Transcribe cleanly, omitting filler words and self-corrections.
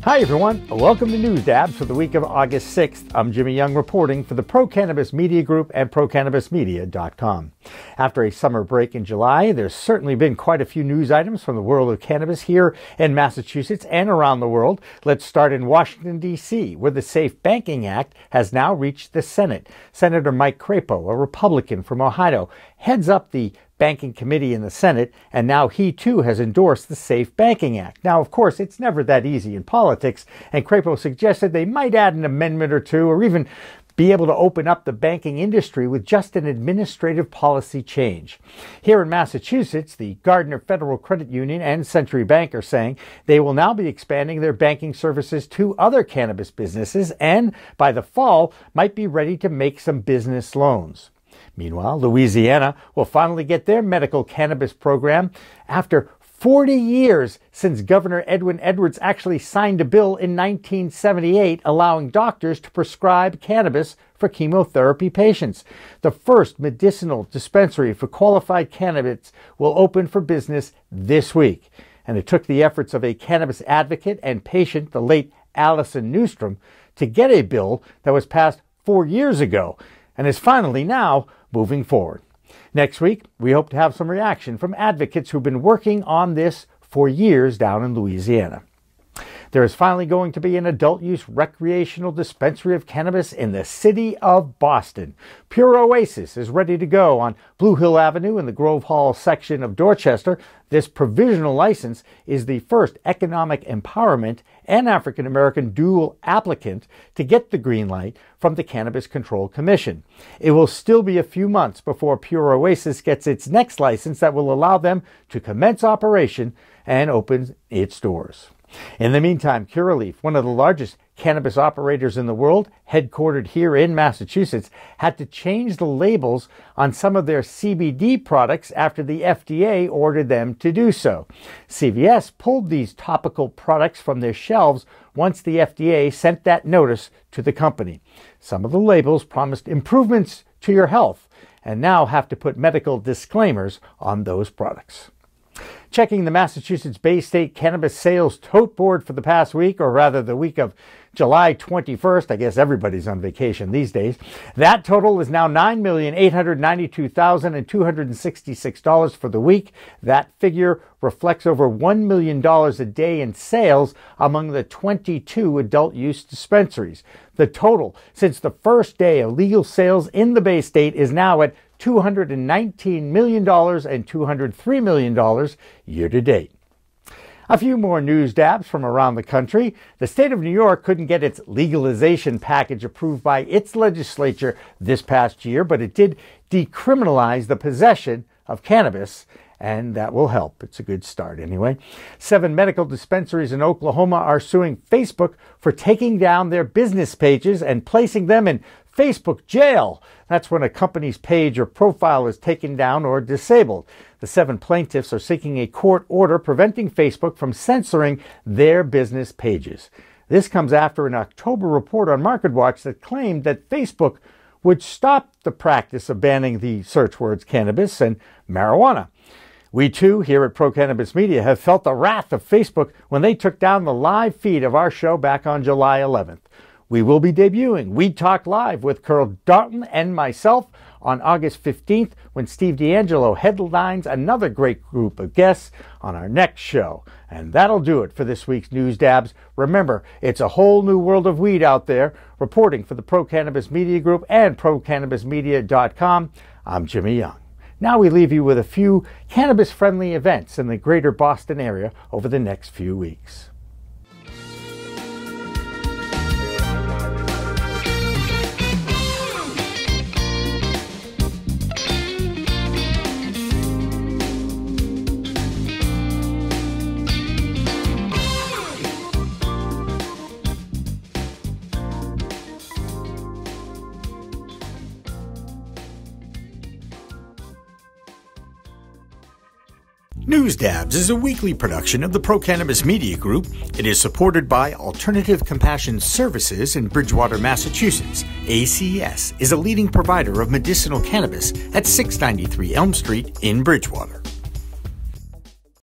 Hi everyone, welcome to News Dabs for the week of August 6th. I'm Jimmy Young reporting for the Pro-Cannabis Media Group and ProCannabisMedia.com. After a summer break in July, there's certainly been quite a few news items from the world of cannabis here in Massachusetts and around the world. Let's start in Washington, D.C., where the Safe Banking Act has now reached the Senate. Senator Mike Crapo, a Republican from Ohio, heads up the Banking Committee in the Senate, and now he too has endorsed the Safe Banking Act. Now, of course, it's never that easy in politics, and Crapo suggested they might add an amendment or two, or even be able to open up the banking industry with just an administrative policy change. Here in Massachusetts, the Gardner Federal Credit Union and Century Bank are saying they will now be expanding their banking services to other cannabis businesses, and by the fall might be ready to make some business loans. Meanwhile, Louisiana will finally get their medical cannabis program after 40 years since Governor Edwin Edwards actually signed a bill in 1978 allowing doctors to prescribe cannabis for chemotherapy patients. The first medicinal dispensary for qualified candidates will open for business this week. And it took the efforts of a cannabis advocate and patient, the late Allison Newstrom, to get a bill that was passed 4 years ago and is finally now moving forward. Next week, we hope to have some reaction from advocates who've been working on this for years down in Louisiana. There is finally going to be an adult-use recreational dispensary of cannabis in the city of Boston. Pure Oasis is ready to go on Blue Hill Avenue in the Grove Hall section of Dorchester. This provisional license is the first economic empowerment and African-American dual applicant to get the green light from the Cannabis Control Commission. It will still be a few months before Pure Oasis gets its next license that will allow them to commence operation and open its doors. In the meantime, Curaleaf, one of the largest cannabis operators in the world, headquartered here in Massachusetts, had to change the labels on some of their CBD products after the FDA ordered them to do so. CVS pulled these topical products from their shelves once the FDA sent that notice to the company. Some of the labels promised improvements to your health and now have to put medical disclaimers on those products. Checking the Massachusetts Bay State Cannabis Sales Tote Board for the past week, or rather the week of July 21st, I guess everybody's on vacation these days, that total is now $9,892,266 for the week. That figure reflects over $1 million a day in sales among the 22 adult-use dispensaries. The total since the first day of legal sales in the Bay State is now at $219 million and $203 million year to date. A few more news dabs from around the country. The state of New York couldn't get its legalization package approved by its legislature this past year, but it did decriminalize the possession of cannabis, and that will help. It's a good start anyway. 7 medical dispensaries in Oklahoma are suing Facebook for taking down their business pages and placing them in Facebook jail. That's when a company's page or profile is taken down or disabled. The 7 plaintiffs are seeking a court order preventing Facebook from censoring their business pages. This comes after an October report on MarketWatch that claimed that Facebook would stop the practice of banning the search words cannabis and marijuana. We too, here at Pro Cannabis Media, have felt the wrath of Facebook when they took down the live feed of our show back on July 11th. We will be debuting We Talk Live with Carl Dalton and myself on August 15th when Steve D'Angelo headlines another great group of guests on our next show. And that'll do it for this week's News Dabs. Remember, it's a whole new world of weed out there. Reporting for the Pro Cannabis Media Group and ProCannabisMedia.com, I'm Jimmy Young. Now we leave you with a few cannabis-friendly events in the greater Boston area over the next few weeks. News Dabs is a weekly production of the Pro Cannabis Media Group. It is supported by Alternative Compassion Services in Bridgewater, Massachusetts. ACS is a leading provider of medicinal cannabis at 693 Elm Street in Bridgewater.